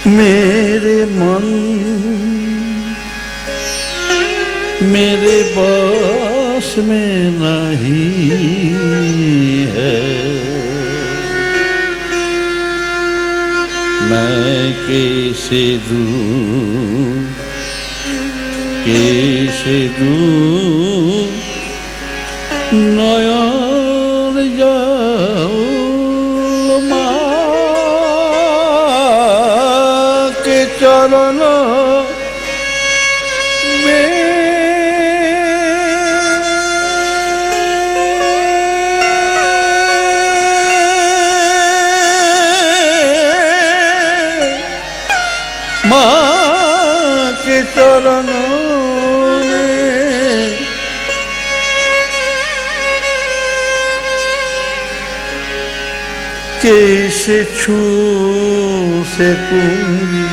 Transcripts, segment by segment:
मेरे मन मेरे बस में नहीं है, मैं कैसे दूं नयन जाऊं माँ के चरण में। माँ के चरणों में कैसे छू सकूंगी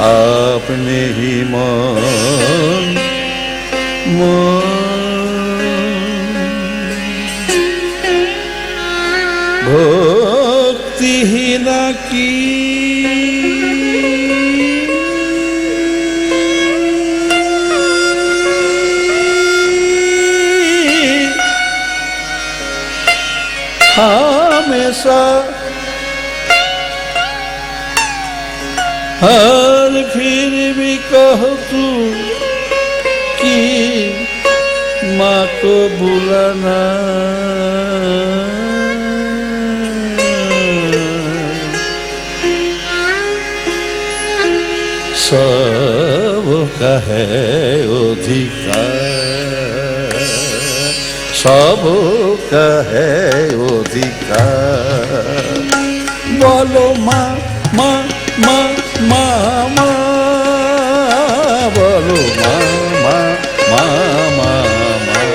आपने ही मान भक्ति ही न की। हमेशा हर फिर भी कहो तू कि माँ को बुलाना। सबका है अधिकार, सबका है अधिकार। बोलो माँ माँ माँ माँ माँ, बोलो माँ माँ माँ माँ माँ।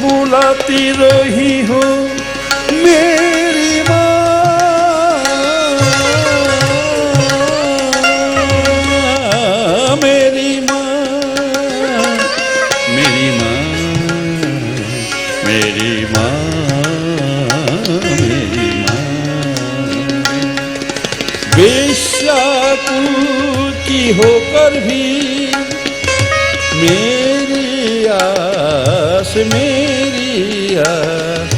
बुलाती रही हो मेरी माँ, मेरी माँ, मेरी माँ, मेरी माँ, मेरी माँ। बेश्याकुल की होकर भी मेरी आस मेरी आस,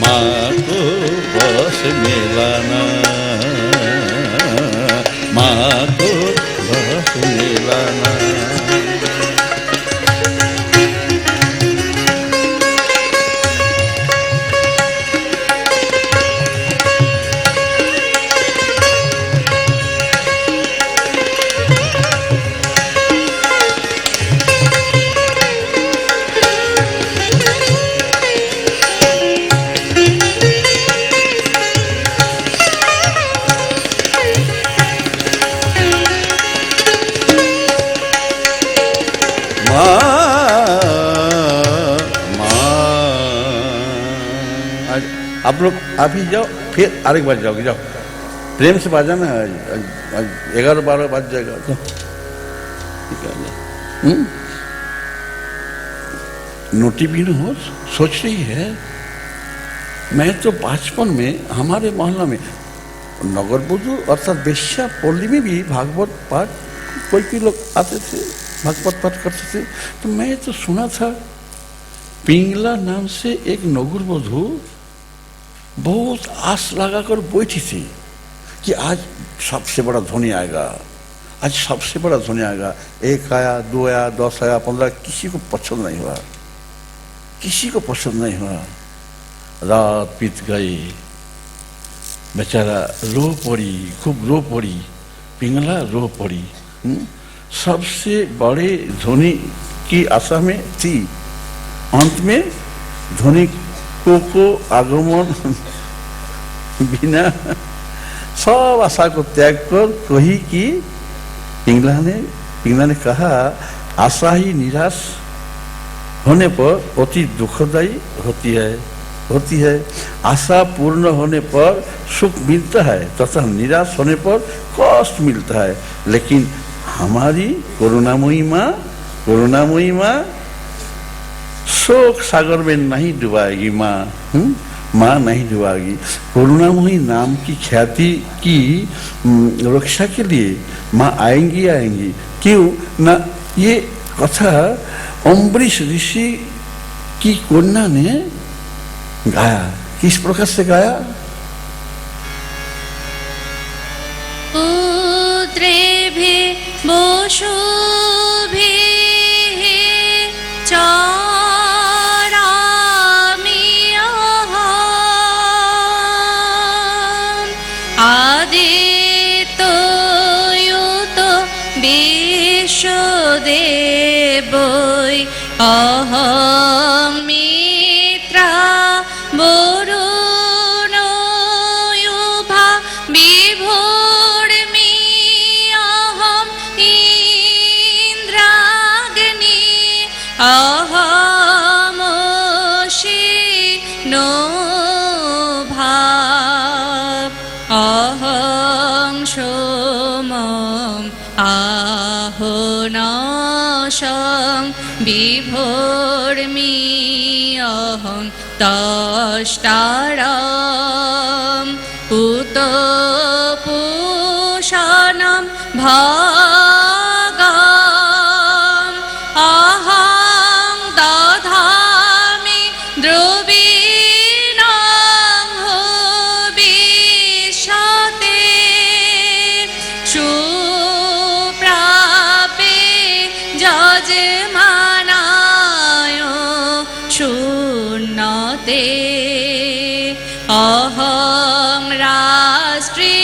माँ को बस मिलाना, माँ को बस मिलाना। आप लोग अभी जाओ, फिर आरेक बार जाओगे, जाओ प्रेम से बाजाना। 11-12 बज जाएगा तो नोटी भी न हो। सोच रही है, मैं तो बचपन में हमारे मोहल्ला में नगर बुद्धू अर्थात बेश्या पल्ली में भी भागवत पाठ कोई लोग आते थे, भागवत पाठ करते थे। तो मैं तो सुना था पिंगला नाम से एक नगर बुद्धू बहुत आस लगाकर बैठी थी कि आज सबसे बड़ा धोनी आएगा, आज सबसे बड़ा धोनी आएगा। 1 आया, 2 आया, 10 आया, 15, किसी को पसंद नहीं हुआ, किसी को पसंद नहीं हुआ। रात बीत गई, बेचारा रो पड़ी, खूब रो पड़ी, पिंगला रो पड़ी। सबसे बड़े धोनी की आशा में थी। अंत में धनिकों को आगमन बिना सब आशा को त्याग कर कही कि पिंगला ने कहा, आशा ही निराश होने पर अति दुखदायी होती है। आशा पूर्ण होने पर सुख मिलता है तथा निराश होने पर कष्ट मिलता है। लेकिन हमारी करुणामयी माँ शोक सागर में नहीं डुबाएगी। माँ नहीं डुबाएगी। करुणामयी नाम की ख्याति की रक्षा के लिए माँ आएंगी। क्यों ना ये कथा अम्बरीश ऋषि की कन्या ने गाया। किस प्रकार से गाया? पुत्रेभिः वसुभिः चारामि अहम् आदितो युतो विश्वदेवै अहं मित्रा वरुणो युभा विभुर्मि अहम् इन्द्राग्नि अहमोषि नो भाव अहं सोमम् आहुनाशं विभुर्मि अहं तष्टारम् उतपूषणं भागम् अहं दधामि द्रविणं भविष्यते सुप्रापे यजमानाय शून्यते अहं राष्ट्री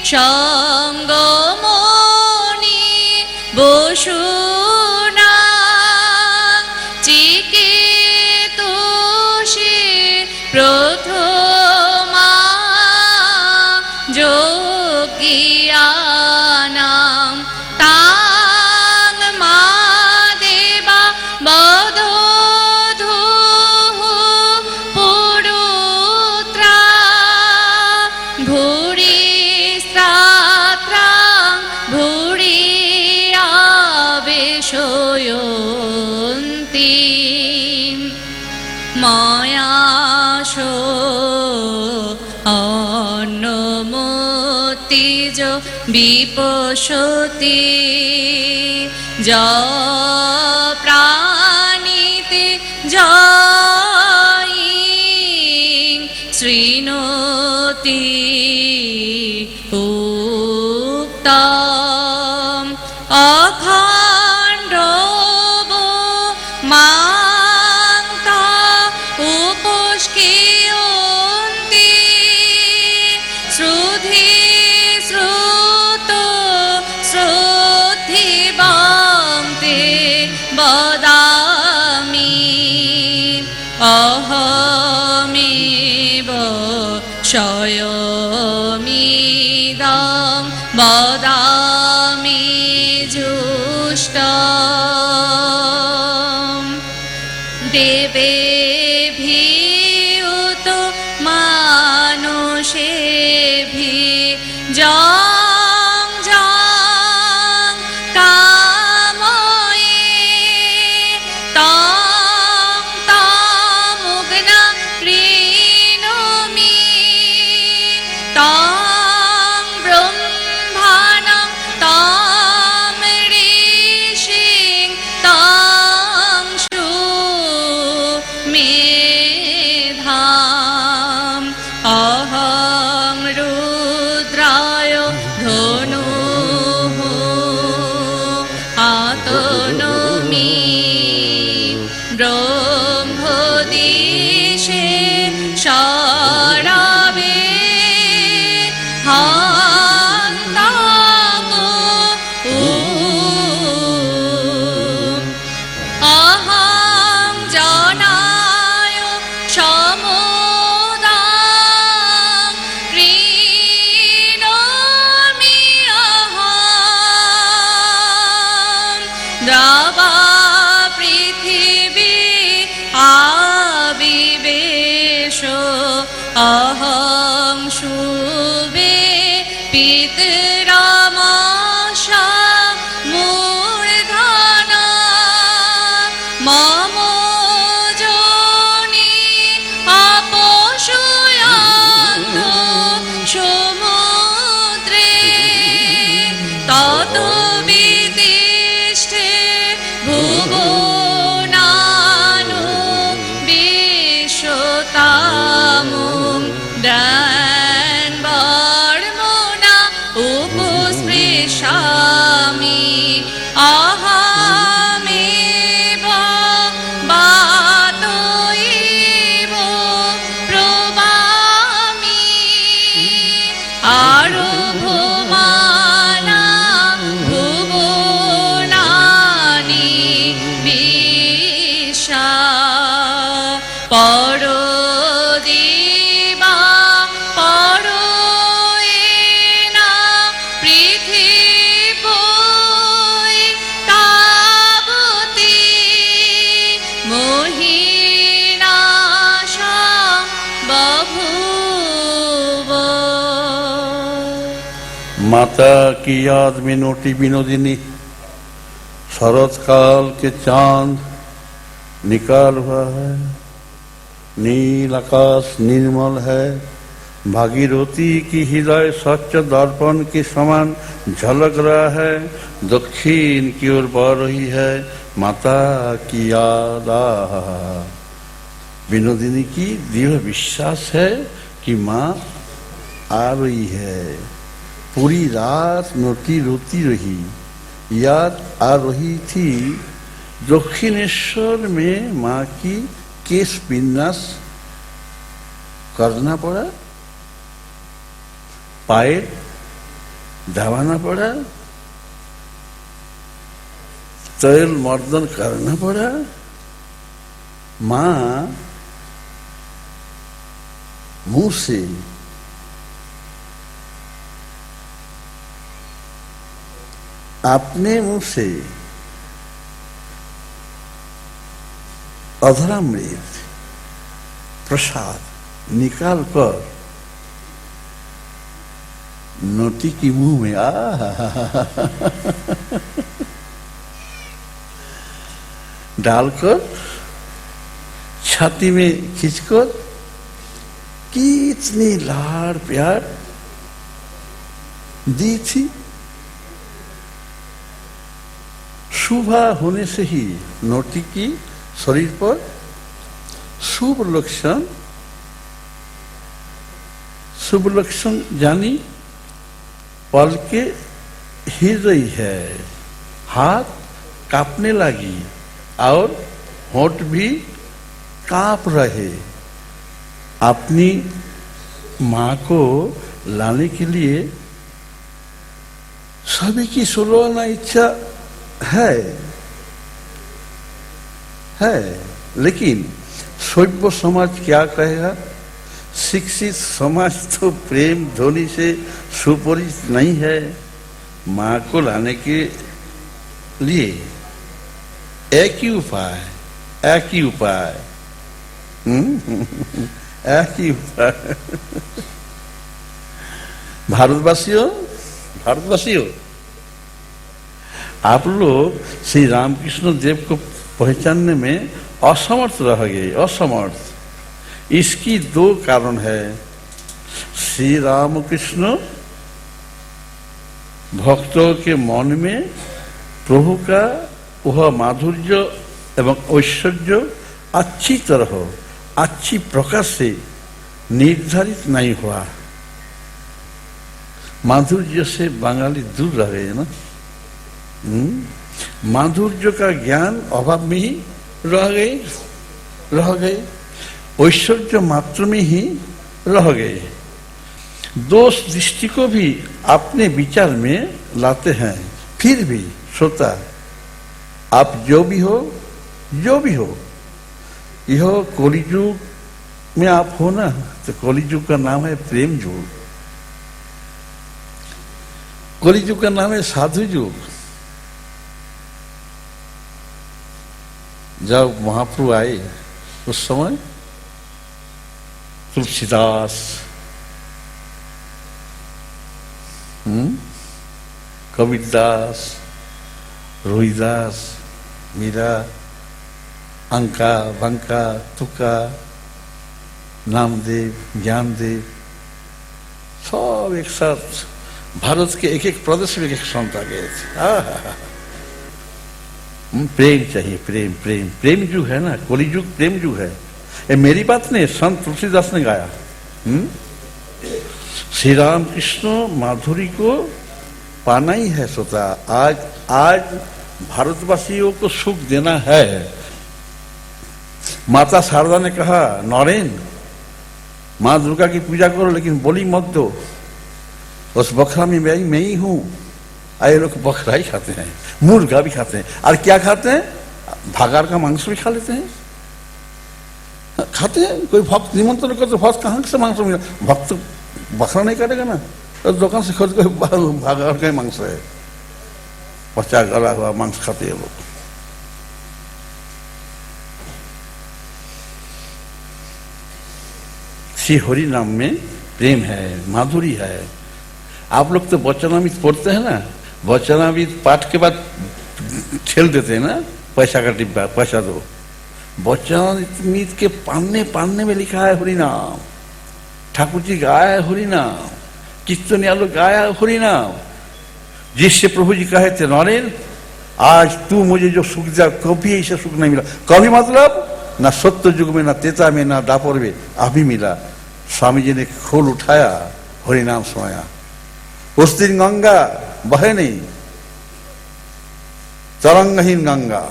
सङ्गमोनि वसुना चिकितुषि प्रथमा योगियानां तां मा देवा बदोधुः पुरुत्रा भूरि स्त्रात्रां भूरि आवेशयन्ति मयाशो अन्नमोत्तिज विपशति प्राणिते जयि शृणोति उक्तम् अखण्डो मान्ता उपुष्कीयन्ति श्रुति श्रुतो श्रुतिवान्ते वदामि अहमेव क्षयमिदं वदामि जुष्टम् देवेभिः उत मानुषेभिः जं जं कामये तं तमुग्नं प्रीणोमि तं ब्रह्माणं तं ऋषिं तं দ্রাবা পৃথিবী আবিবেশ অহং শুবে পিতরামাশা মূর্ধনা মম যোনি আপশুয়ান্ত সমুদ্রে তত বিতিষ্ঠে ভুবনানো বিশ্বতামুং দ্যানবর্মণা উপস্পৃশামি অহমেব বাতৈব প্রবামি আরভমানা ভুবনানি বিশা পরদিবা পরয়েনা পৃথিবী তাবতি মোহিনাশা বভূব। माता की याद में नोटी विनोदिनी शरद काल के चांद निकाल हुआ है, नील आकाश निर्मल है, भागीरथी की हृदय स्वच्छ दर्पण के समान झलक रहा है, दक्षिण की ओर बढ़ रही है माता की याद। विनोदिनी की दृढ़ विश्वास है कि माँ आ रही है। पूरी रात नोटी रोती रही, याद आ रही थी। दक्षिणेश्वर में माँ की केश विन्यास करना पड़ा, पायल दबाना पड़ा, तैल मर्दन करना पड़ा। माँ मुंह से अपने मुंह से अधरामृत प्रसाद निकाल कर नोटी की मुंह में डालकर छाती में खींचकर कितनी लाड़ प्यार दी थी। सुबह होने से ही नोटी की शरीर पर शुभ लक्षण जानी पल के हिल रही है, हाथ कांपने लगी और होंठ भी कांप रहे। अपनी माँ को लाने के लिए सभी की सुलवाना इच्छा है, लेकिन सभ्य समाज क्या कहेगा? शिक्षित समाज तो प्रेम ध्वनि से सुपरिचित नहीं है। माँ को लाने के लिए एक ही उपाय भारतवासियों, आप लोग श्री रामकृष्ण देव को पहचानने में असमर्थ रह गए। इसकी दो कारण है। श्री रामकृष्ण भक्तों के मन में प्रभु का वह माधुर्य एवं ऐश्वर्य अच्छी तरह अच्छी प्रकार से निर्धारित नहीं हुआ। माधुर्य से बंगाली दूर रह गए ना। माधुर्य का ज्ञान अभाव में ही रह गए, ऐश्वर्य मात्र में ही रह गए। दोष दृष्टि को भी अपने विचार में लाते हैं। फिर भी श्रोता, आप जो भी हो, यह कलियुग में आप हो ना, तो कलियुग का नाम है प्रेम युग, कलियुग का नाम है साधु युग। जब महाप्रभु आए उस समय तुलसीदास, कबीरदास, रोहिदास, मीरा, अंका, बंका, तुका, नामदेव, ज्ञानदेव, सब एक साथ भारत के एक एक प्रदेश में एक संत आ गए थे। प्रेम चाहिए, प्रेम प्रेम प्रेम युग है ना, कलि युग प्रेम युग है। ये मेरी बात नहीं, संत तुलसीदास ने गाया। श्री राम कृष्ण माधुरी को पाना ही है सोता। आज भारतवासियों को सुख देना है। माता शारदा ने कहा, नौरेन माँ दुर्गा की पूजा करो लेकिन बोली मत दो, उस बकरा में मैं ही हूं। आए लोग बकरा ही खाते हैं, मुर्गा भी खाते हैं, और क्या खाते हैं, भागार का मांस भी खा लेते हैं, खाते हैं। कोई भक्त निमंत्रण करते तो भक्त कहाँ से मांस मिला? भक्त बकरा नहीं काटेगा ना, तो दुकान से खुद कोई भागार का ही मांस है, बच्चा गला हुआ मांस खाते हैं लोग। श्री हरि नाम में प्रेम है, माधुरी है। आप लोग तो वचनामृत पढ़ते हैं ना, वचनामृत पाठ के बाद ठेल देते हैं ना, पैसा का डिब्बा, पैसा दो। वचनामृत के पान्ने में लिखा है हरि नाम, ठाकुर जी गाया है हरि नाम, कीर्तनिया लोग गाया है हरि नाम, जिससे प्रभु जी कहे थे, नरेन आज तू मुझे जो सुख दिया कभी ऐसा सुख नहीं मिला। कभी मतलब ना सत्य युग में, ना त्रेता में, ना दापर में, अभी मिला। स्वामी जी ने खोल उठाया, हरि नाम सुनाया। उस दिन गंगा बहे नहीं, तरंगहीन गंगा,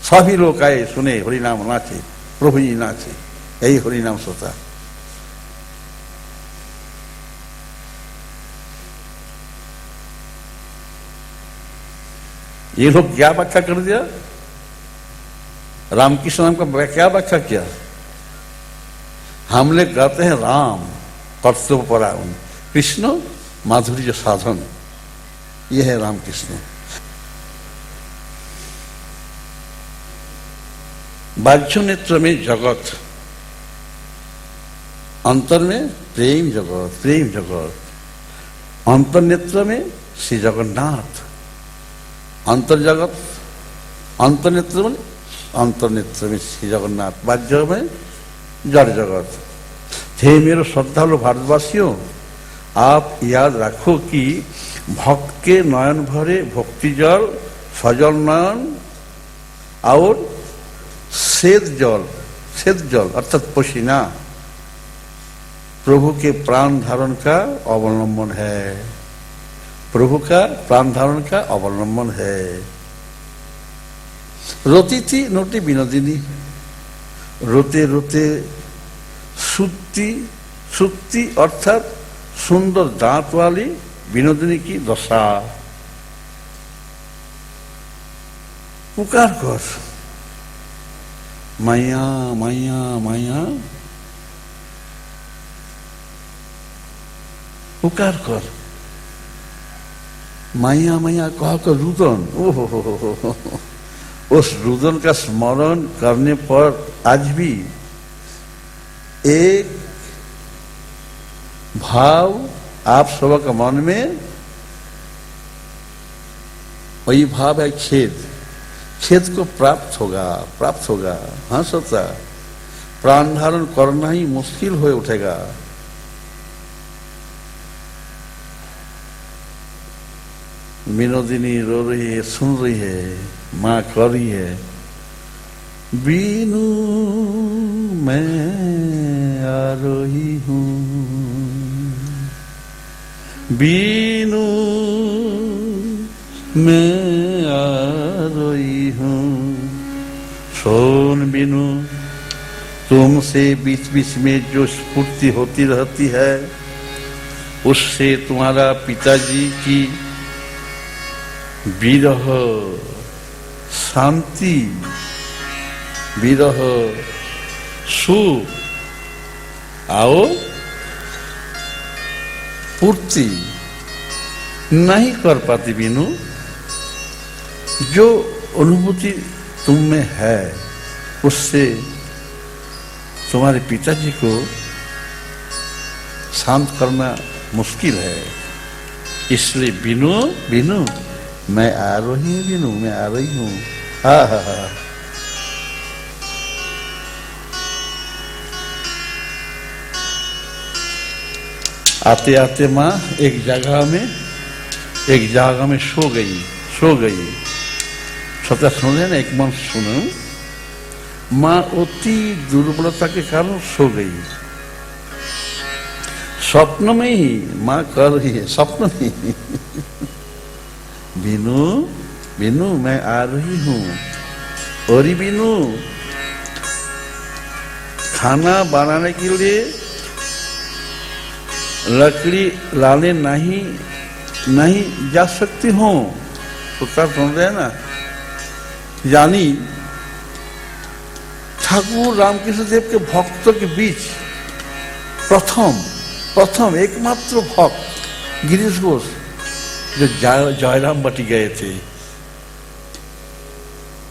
सभी लोग आए, सुने, हरि नाम नाचे, प्रभु जी नाचे, यही हरि नाम सोता। ये लोग क्या व्याख्या कर दिया, रामकृष्ण नाम का क्या व्याख्या किया? हम लोग गाते हैं राम कर्तव्य परायण, कृष्ण माधुर्य साधन, ये है रामकृष्ण। बाह्य नेत्र में जगत, अंतर में प्रेम जगत, प्रेम जगत। अंतर नेत्र में श्री जगन्नाथ, अंतर जगत, अंतर नेत्र में श्री जगन्नाथ, बाह्य में जड़ जगत। थे मेरे श्रद्धालु भारतवासियों, आप याद रखो कि भक्त के नयन भरे भक्ति जल, सजल नयन और श्वेत जल अर्थात पसीना प्रभु के प्राण धारण का अवलंबन है, प्रभु का प्राण धारण का अवलंबन है। रोती थी नोटी विनोदिनी, रोते रोते सुत्ती अर्थात सुंदर दांत वाली विनोदिनी की दशा। पुकार कर, मैया मैया मैया, पुकार कर, मैया मैया कह कर रुदन। ओहो, उस रुदन का स्मरण करने पर आज भी एक भाव आप सबका मन में, वही भाव है खेद को प्राप्त होगा। हाँ सोता, प्राण धारण करना ही मुश्किल हो उठेगा। विनोदिनी रो रही है, सुन रही है, माँ कर रही है, बीनू मैं आ रही हूँ, बीनू मैं आ रही हूँ। सोन बीनू, तुमसे बीच बीच में जो स्फूर्ति होती रहती है, उससे तुम्हारा पिताजी की विरह शांति, विरह सुख आओ पूर्ति नहीं कर पाती। बीनू, जो अनुभूति तुम में है, उससे तुम्हारे पिताजी को शांत करना मुश्किल है। इसलिए बिनु बिनु मैं आ रही हूँ, बिनु मैं आ रही हूँ। हा हा हा। आते आते माँ एक जगह में सो गई। श्रोता सुन रहे ना, एक मन सुनो। माँ अति दुर्बलता के कारण सो गई। स्वप्न में ही माँ कर रही है, स्वप्न में ही। बिनु बिनु मैं आ रही हूँ। और बिनु खाना बनाने के लिए लकड़ी लाने नहीं जा सकती हूँ। तो क्या सुन रहे हैं ना, यानी ठाकुर रामकृष्ण देव के भक्तों के बीच प्रथम एकमात्र भक्त गिरीश घोष, जो जयराम बाटी गए थे,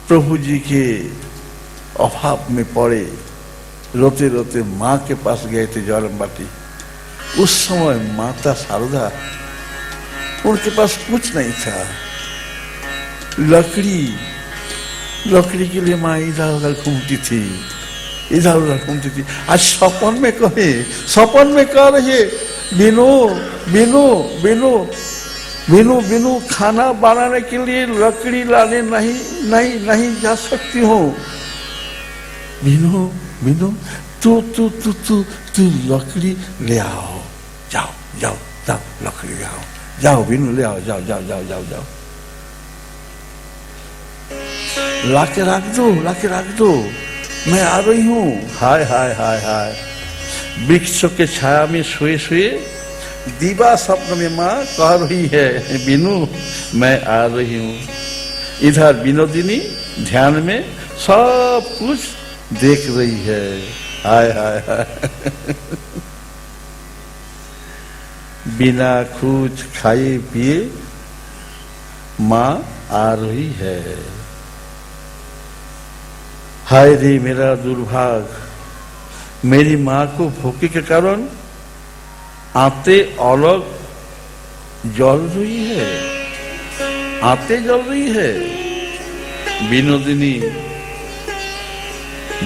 प्रभु जी के अभाव में पड़े, रोते रोते माँ के पास गए थे जयराम बाटी। उस समय माता शारदा, उनके पास कुछ नहीं था। लकड़ी के लिए माँ इधर उधर घूमती थी। आज सपन में कह रहे, बिनु बिनु बिनु बिनु बिनु खाना बनाने के लिए लकड़ी लाने नहीं जा सकती हूँ। बिनु बिनु तू लकड़ी ले आओ, जाओ लकड़ी ले आओ, जाओ बिनु ले आओ, जाओ लाके रख दो, मैं आ रही हूँ। हाय। वृक्षों के छाया में सोए दीवा स्वप्न में माँ कह रही है, बिनु मैं आ रही हूँ। इधर विनोदिनी ध्यान में सब कुछ देख रही है। हाय बिना कुछ खाए पिए माँ आ रही है। हाय रे मेरा दुर्भाग, मेरी माँ को भूखे के कारण आते अलग जल रही है। विनोदिनी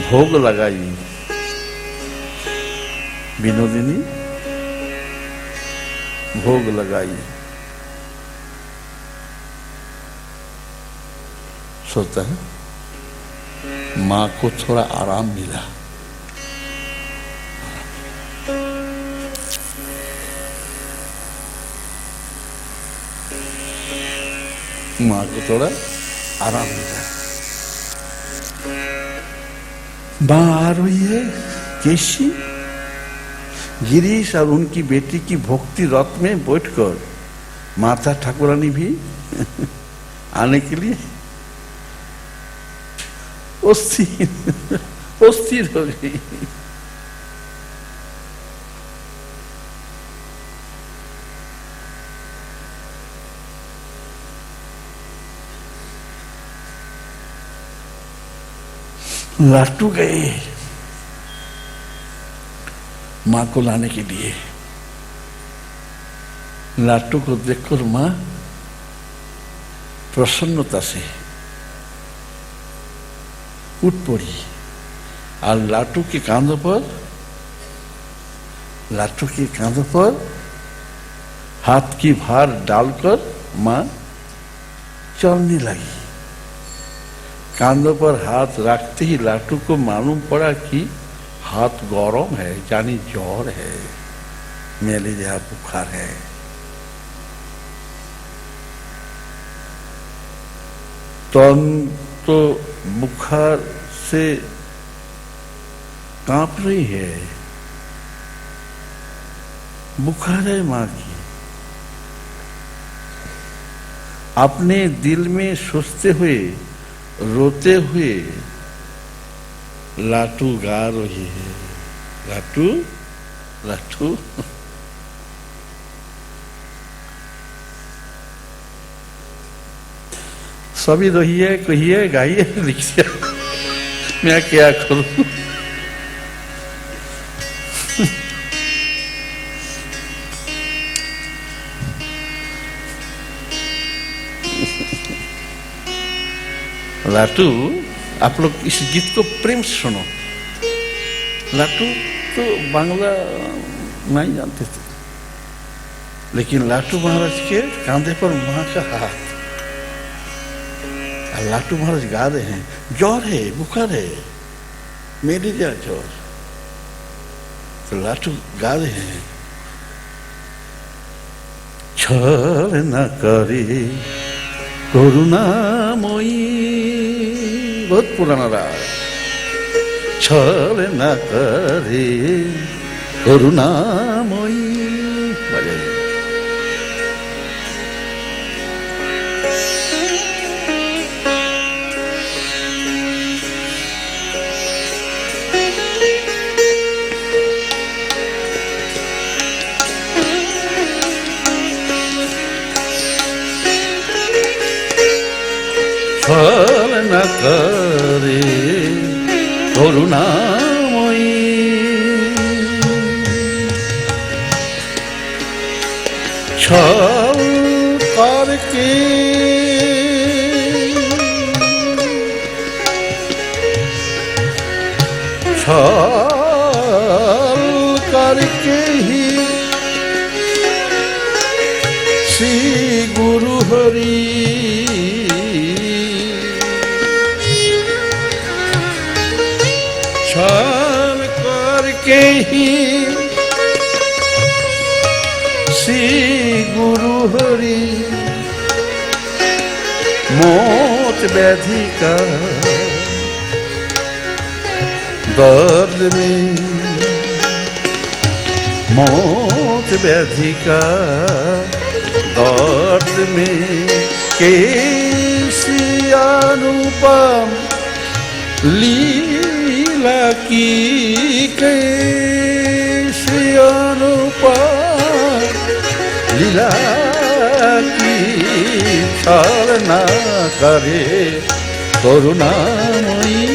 भोग लगाई। सोचता है माँ को थोड़ा आराम मिला। माँ आ रही है। कैसी? गिरीश और उनकी बेटी की भक्ति रथ में बैठकर माता ठाकुरानी भी आने के लिए स्थिर हो गई। लाटू गए माँ को लाने के लिए। लाटू को देखकर माँ प्रसन्नता से उठ पड़ी और लाटू के कांधों पर हाथ की भार डालकर माँ चलने लगी। कांधों पर हाथ रखते ही लाटू को मालूम पड़ा कि हाथ गरम है, यानी ज्वर है, मलेरिया बुखार है। तो बुखार से कांप रही है। बुखार है माँ की। अपने दिल में सोचते हुए रोते हुए लाटू गा रही है। लाटू सभी रोइए कहिए गाइए लिखिए, मैं क्या करूं। लाटू, आप लोग इस गीत को प्रेम से सुनो। लाटू तो बांग्ला नहीं जानते थे, लेकिन लाटू महाराज के कांधे पर मां का हाथ, और लाटू महाराज गा रहे हैं, ज्वर है, बुखार है, मलेरिया ज्वर, तो लाटू गा रहे हैं, छल न करे करुणामयी, बहुत पुराना राग, छल न करे करुणामयी, बजाइए। छल न करे करुणामयी, छल करके ही श्री गुरु हरि छल करके ही श्री गुरु हरि मौत व्याधि का दर्द में, मौत व्याधि का दर्द में कैसी अनुपम लीला की, कैसी अनुपम लीला की, छल न करे करुणामयी।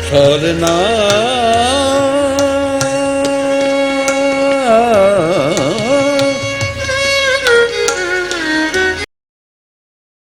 छल न